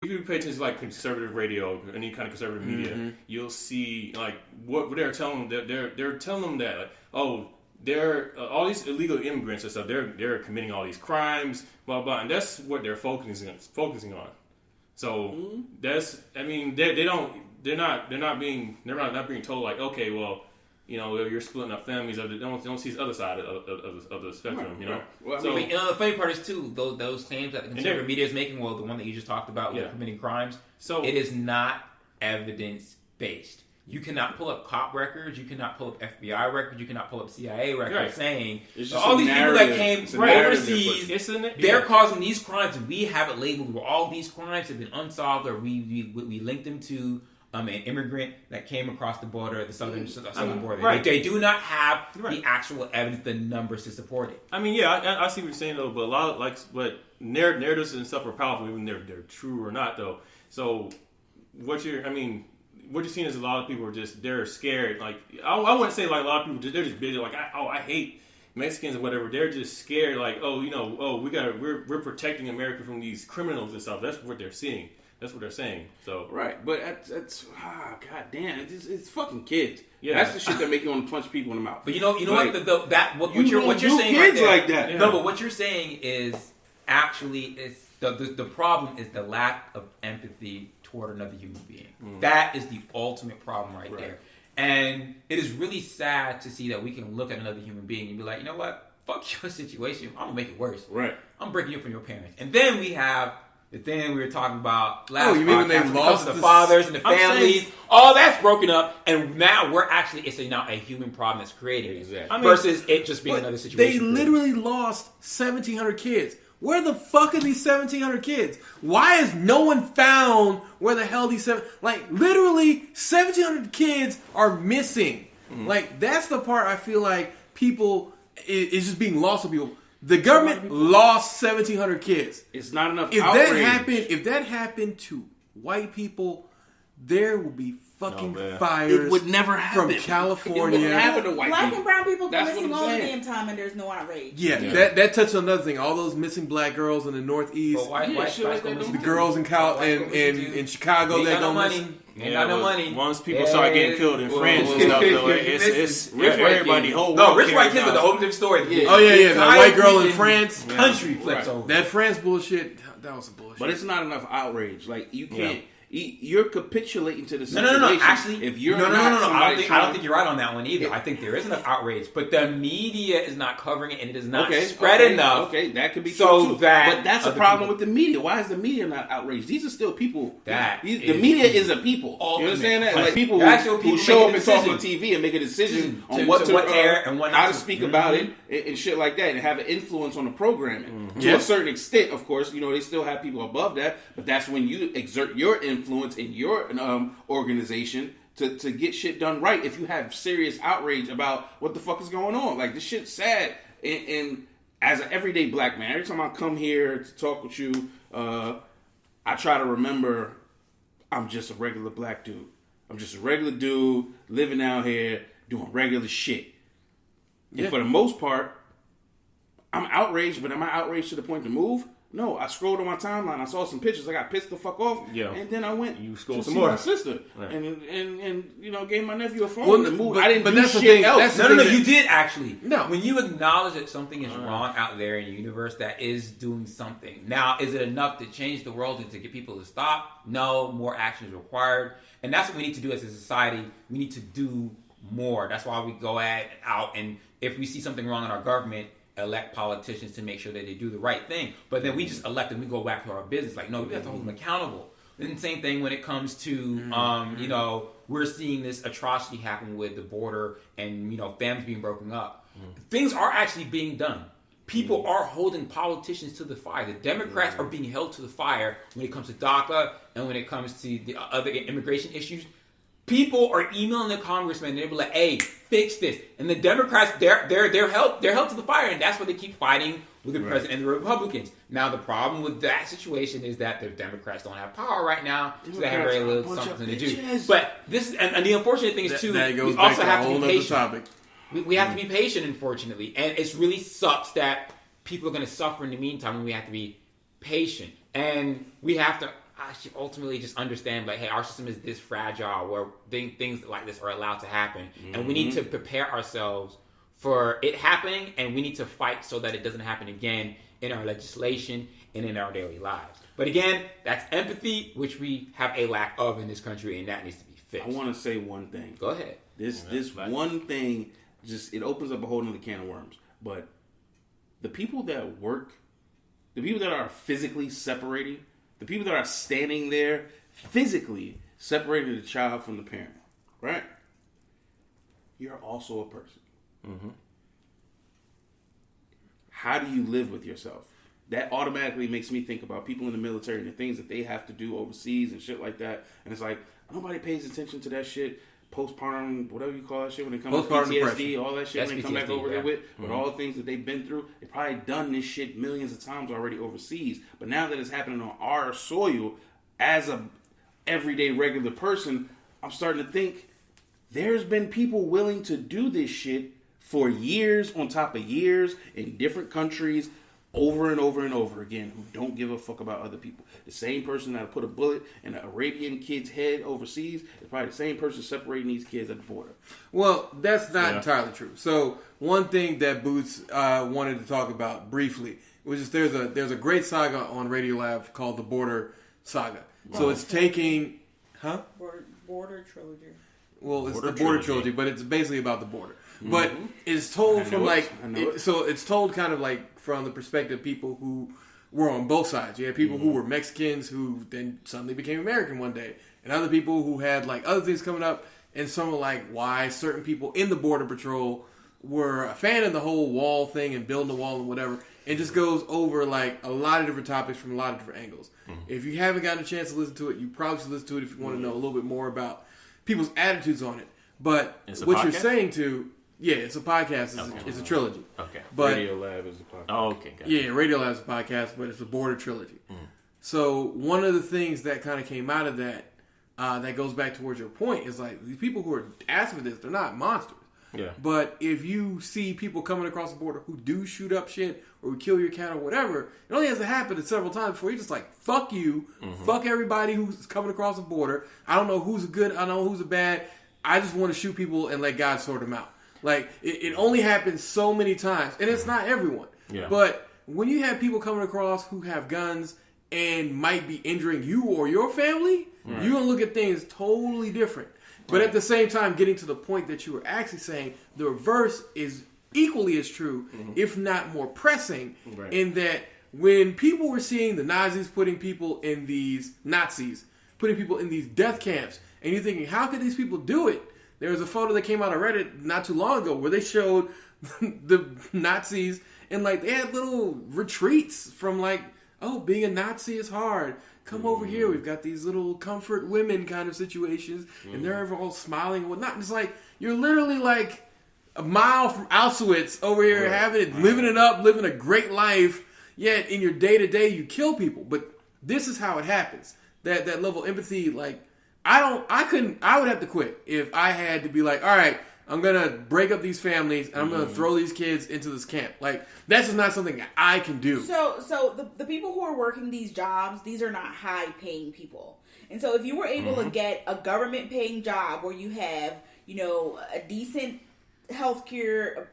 if you pay attention to like conservative radio, any kind of conservative media, you'll see like what they're telling them. They're telling them that like, oh, they're all these illegal immigrants and stuff. They're committing all these crimes, blah blah, and that's what they're focusing on. So that's, I mean, they're not being told like, okay, well, you know, you're splitting up families. They don't see the other side of the spectrum, you know. Right. Well, so, the funny part is too those claims that the conservative media is making. Well, the one that you just talked about with committing crimes. So it is not evidence based. You cannot pull up cop records. You cannot pull up FBI records. You cannot pull up CIA records saying all these people that came overseas, they're causing these crimes, and we have it labeled where all these crimes have been unsolved, or we link them to an immigrant that came across the border, the southern border. Right. They do not have the actual evidence, the numbers to support it. I mean, yeah, I see what you're saying though, but a lot of narratives and stuff are powerful, even they're true or not though. So what you're seeing is a lot of people are they're scared. Like I wouldn't say like a lot of people they're just bitter. Like I hate Mexicans or whatever. They're just scared. Like we're protecting America from these criminals and stuff. That's what they're seeing. That's what they're saying. So right, but that's god damn, it's fucking kids. Yeah, that's the shit that make you want to punch people in the mouth. But you know like, what you're saying right there. Like that. Yeah. No, but what you're saying is actually the problem is the lack of empathy toward another human being. That is the ultimate problem right there. And it is really sad to see that we can look at another human being and be like, you know what? Fuck your situation. I'm gonna make it worse. Right. I'm breaking you from your parents. And then we have the thing we were talking about last you mean when they lost the fathers and the families, all that's broken up, and now it's now a human problem that's created. Exactly. Versus it just being another situation. They literally lost 1,700 kids. Where the fuck are these 1,700 kids? Why has no one found where the hell these literally 1,700 kids are missing? Like that's the part I feel like people is just being lost on people. The government lost 1,700 kids. It's not enough. If that happened to white people, there would be fucking fires. It would never happen from California. It wouldn't happen to white Black people. and brown people That's missing what all I'm the saying. damn time, and there's no outrage. Yeah. That touched on another thing. All those missing black girls in the Northeast, the girls in Chicago that go missing. Ain't got no money. Once people start getting killed in France and stuff, though, it's rich everybody. Whole world. Rich white kids are the whole different story. The white girl in France, country flips over. That France bullshit. That was some bullshit. But it's not enough outrage. Like you can't. You're capitulating to the situation. No. Actually, if you're I don't think you're right on that one either. I think there is enough outrage, but the media is not covering it, and it is not spread enough. Okay, that could be true too. But that's a problem with the media. Why is the media not outraged? These are still people. The media is a people. You understand that? Like people who show up and talk on TV and make a decision on what to air and how to speak about it and shit like that, and have an influence on the programming to a certain extent. Of course, they still have people above that, but that's when you exert your influence in your organization to get shit done right. If you have serious outrage about what the fuck is going on, like this shit's sad. And as an everyday black man, every time I come here to talk with you, I try to remember I'm just a regular black dude. I'm just a regular dude living out here doing regular shit. And for the most part, I'm outraged, but am I outraged to the point to move? No, I scrolled on my timeline. I saw some pictures. I got pissed the fuck off. Yeah. And then I went to see my sister. Right. And gave my nephew a phone to move. I didn't do shit else. No, you did actually. No. When you acknowledge that something is wrong out there in the universe that is doing something. Now, is it enough to change the world and to get people to stop? No, more action is required. And that's what we need to do as a society. We need to do more. That's why we go out and if we see something wrong in our government, elect politicians to make sure that they do the right thing. But then we just elect them, we go back to our business. Like, no, we have to hold them accountable. And same thing when it comes to, we're seeing this atrocity happen with the border and, families being broken up. Things are actually being done. People are holding politicians to the fire. The Democrats are being held to the fire when it comes to DACA and when it comes to the other immigration issues. People are emailing the congressman and they'll be like, "Hey, fix this." And the Democrats, they're held to the fire, and that's why they keep fighting with the president and the Republicans. Now, the problem with that situation is that the Democrats don't have power right now, so they have very little something to do. But this, and the unfortunate thing is too, we also have to be patient. We have to be patient, unfortunately, and it's really sucks that people are going to suffer in the meantime. And we have to be patient, and we have to. I should ultimately just understand, like, hey, our system is this fragile where things like this are allowed to happen. And we need to prepare ourselves for it happening, and we need to fight so that it doesn't happen again in our legislation and in our daily lives. But again, that's empathy, which we have a lack of in this country, and that needs to be fixed. I want to say one thing. Go ahead. This one thing, just it opens up a whole other can of worms. But the people that work, the people that are physically separating, the people that are standing there physically separating the child from the parent, right? You're also a person. Mm-hmm. How do you live with yourself? That automatically makes me think about people in the military and the things that they have to do overseas and shit like that. And it's like, nobody pays attention to that shit. Postpartum, whatever you call that shit, when it comes to PTSD, all that shit, when they come back over here with all the things that they've been through. They've probably done this shit millions of times already overseas. But now that it's happening on our soil, as a everyday regular person, I'm starting to think there's been people willing to do this shit for years on top of years in different countries over and over and over again who don't give a fuck about other people. The same person that put a bullet in an Arabian kid's head overseas is probably the same person separating these kids at the border. Well, that's not entirely true. So one thing that Boots wanted to talk about briefly was just there's a great saga on Radiolab called the Border Saga. Wow. So it's taking... Border Trilogy. Well, it's the Border Trilogy, but it's basically about the border. Mm-hmm. But it's told from it's told kind of like from the perspective of people who were on both sides. You had people who were Mexicans who then suddenly became American one day, and other people who had like other things coming up, and some were like why certain people in the Border Patrol were a fan of the whole wall thing and building a wall and whatever. It just goes over like a lot of different topics from a lot of different angles. Mm-hmm. If you haven't gotten a chance to listen to it, you probably should listen to it if you want to know a little bit more about people's attitudes on it. But what you're saying to... Yeah, it's a podcast. It's a trilogy. Okay. But Radiolab is a podcast. Oh, okay. Gotcha. Yeah, Radiolab is a podcast, but it's a Border trilogy. Mm. So one of the things that kind of came out of that, that goes back towards your point, is like these people who are asking for this, they're not monsters. Yeah. But if you see people coming across the border who do shoot up shit or who kill your cat or whatever, it only has to happen several times before you're just like, fuck you, fuck everybody who's coming across the border. I don't know who's a good, I don't know who's a bad. I just want to shoot people and let God sort them out. Like, it only happens so many times. And it's not everyone. Yeah. But when you have people coming across who have guns and might be injuring you or your family, you're going to look at things totally different. But at the same time, getting to the point that you were actually saying, the reverse is equally as true, if not more pressing, in that when people were seeing the Nazis putting people in these death camps, and you're thinking, how could these people do it? There was a photo that came out on Reddit not too long ago where they showed the Nazis and like they had little retreats from like, oh, being a Nazi is hard. Come over here. We've got these little comfort women kind of situations, and they're all smiling and whatnot. And it's like you're literally like a mile from Auschwitz over here, living it up, living a great life. Yet in your day to day, you kill people. But this is how it happens. That level of empathy, like. I would have to quit if I had to be like, all right, I'm going to break up these families and I'm going to throw these kids into this camp. Like, that's just not something that I can do. So the people who are working these jobs, these are not high paying people. And so if you were able to get a government paying job where you have, a decent healthcare,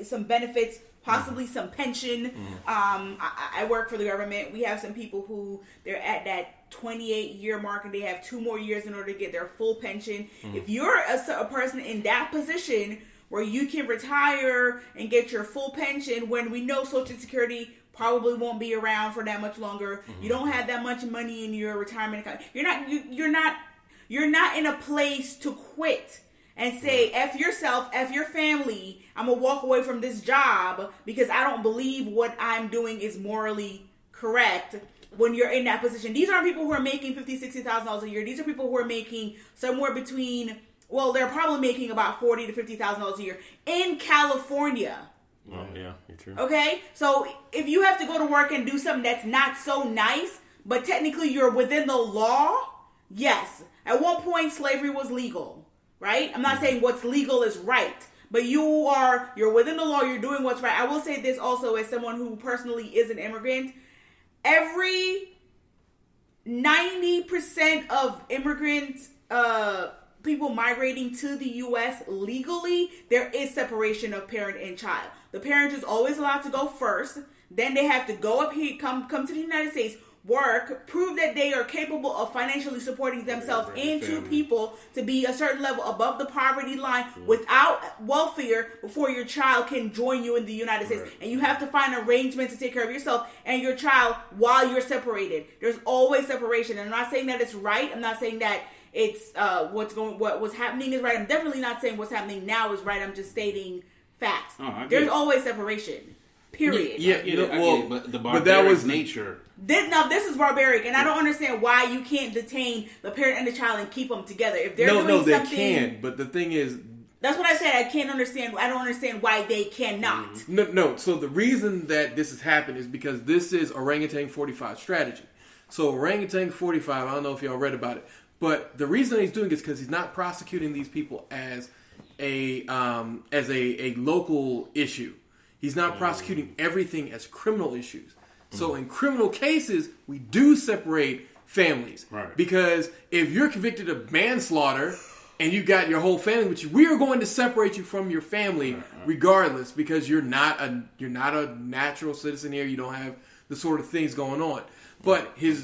some benefits, possibly some pension. I work for the government. We have some people who they're at that 28-year mark and they have 2 more years in order to get their full pension. If you're a person in that position where you can retire and get your full pension when we know Social Security probably won't be around for that much longer, you don't have that much money in your retirement account. You're not in a place to quit and say, F yourself, F your family, I'm going to walk away from this job because I don't believe what I'm doing is morally correct when you're in that position. These aren't people who are making $50,000, $60,000 a year. These are people who are making somewhere between, they're probably making about $40,000 to $50,000 a year in California. Oh, yeah, you're true. Okay? So if you have to go to work and do something that's not so nice, but technically you're within the law, yes. At one point, slavery was legal. Right? I'm not saying what's legal is right, but you're within the law, you're doing what's right. I will say this also as someone who personally is an immigrant. Every 90% of immigrants, people migrating to the U.S. legally, there is separation of parent and child. The parent is always allowed to go first. Then they have to go up here, come to the United States, work, prove that they are capable of financially supporting themselves and two people to be a certain level above the poverty line without welfare before your child can join you in the United States. And you have to find arrangements to take care of yourself and your child while you're separated. There's always separation. And I'm not saying that it's right. I'm not saying that it's what's happening is right. I'm definitely not saying what's happening now is right. I'm just stating facts. There's always separation. Period. But the barbaric nature. This is barbaric, and I don't understand why you can't detain the parent and the child and keep them together. If they're doing something, they can. But the thing is, that's what I said. I don't understand why they cannot. No. So the reason that this has happened is because this is Orangutan 45 strategy. So Orangutan 45, I don't know if y'all read about it, but the reason he's doing it is because he's not prosecuting these people as a local issue. He's not prosecuting everything as criminal issues. So in criminal cases, we do separate families. Right. Because if you're convicted of manslaughter and you got your whole family with you, we are going to separate you from your family regardless, because you're not a natural citizen here. You don't have the sort of things going on. But his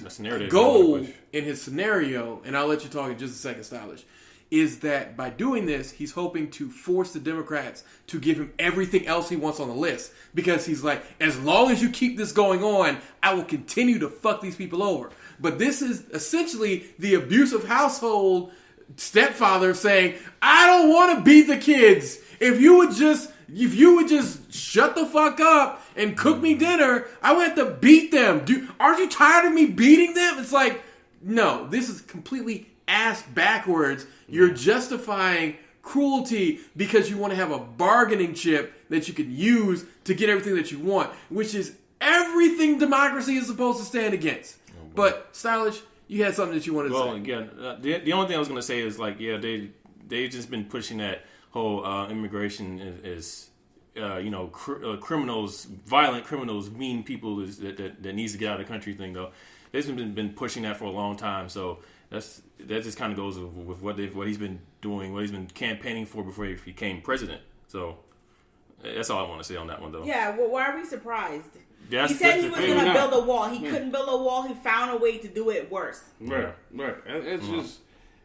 goal in his scenario, and I'll let you talk in just a second, Stylish, is that by doing this, he's hoping to force the Democrats to give him everything else he wants on the list. Because he's like, as long as you keep this going on, I will continue to fuck these people over. But this is essentially the abusive household stepfather saying, I don't want to beat the kids. If you would just shut the fuck up and cook me dinner, I would have to beat them. Aren't you tired of me beating them? It's like, no, this is completely ass backwards. You're justifying cruelty because you want to have a bargaining chip that you can use to get everything that you want, which is everything democracy is supposed to stand against. But Stylish, you had something that you wanted to say. Well, again, the only thing I was going to say is like, they've just been pushing that whole immigration is criminals, violent criminals, mean people that needs to get out of the country thing though. They've been pushing that for a long time, so. That just kind of goes with what he's been doing, what he's been campaigning for before he became president. So that's all I want to say on that one, though. Yeah, well, why are we surprised? He said he was going to build a wall. He couldn't build a wall. He found a way to do it worse. Right.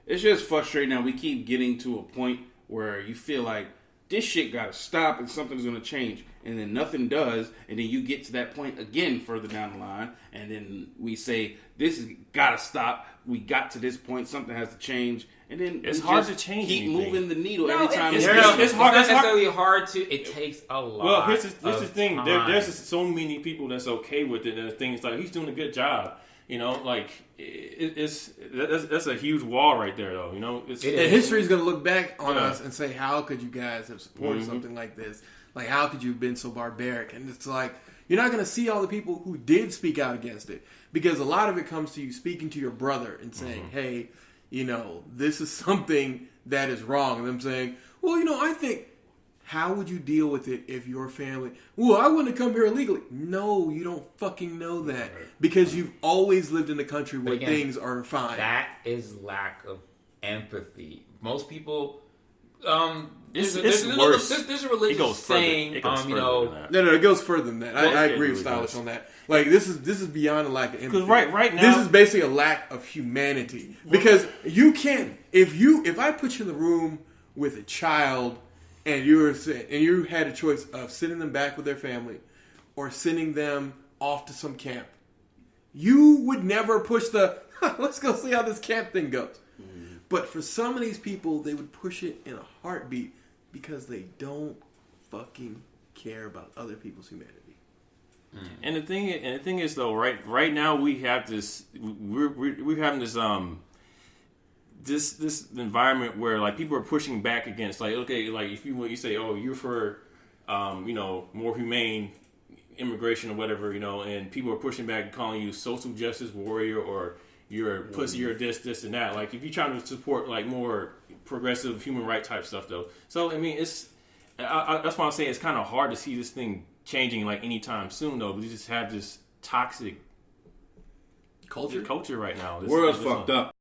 It's just frustrating now. We keep getting to a point where you feel like this shit got to stop and something's going to change. And then nothing does. And then you get to that point again further down the line. And then we say, this has got to stop. We got to this point. Something has to change. And then it's hard to change. Keep moving the needle every time. It's hard. It's not necessarily hard to. It takes a lot. Well, here's the thing. There's just so many people that's okay with it. And things like he's doing a good job. You know, like that's a huge wall right there, though. You know, history is going to look back on us and say, "How could you guys have supported something like this? Like, how could you have been so barbaric?" And it's like you're not going to see all the people who did speak out against it, because a lot of it comes to you speaking to your brother and saying, "Hey, you know, this is something that is wrong." And them saying, "Well, you know, I think." How would you deal with it if your family... Well, I wouldn't have come here illegally. No, you don't fucking know that. Because you've always lived in a country where things are fine. That is lack of empathy. Most people... There's a religious saying, No, it goes further than that. I agree with Stylish on that. Like, this is beyond a lack of empathy. Because right now... This is basically a lack of humanity. Because you can't... If I put you in the room with a child... And you had a choice of sending them back with their family or sending them off to some camp. You would never push let's go see how this camp thing goes. But for some of these people, they would push it in a heartbeat because they don't fucking care about other people's humanity. And the thing is though, right now we have this. We're having this this environment where like people are pushing back against like, okay, like if you say, oh, you're for more humane immigration or whatever, and people are pushing back and calling you social justice warrior or you're a pussy, you're this and that. Like if you're trying to support like more progressive human rights type stuff though. So I mean that's why I'm saying it's kind of hard to see this thing changing like anytime soon though. We just have this toxic culture right now. World's fucked up.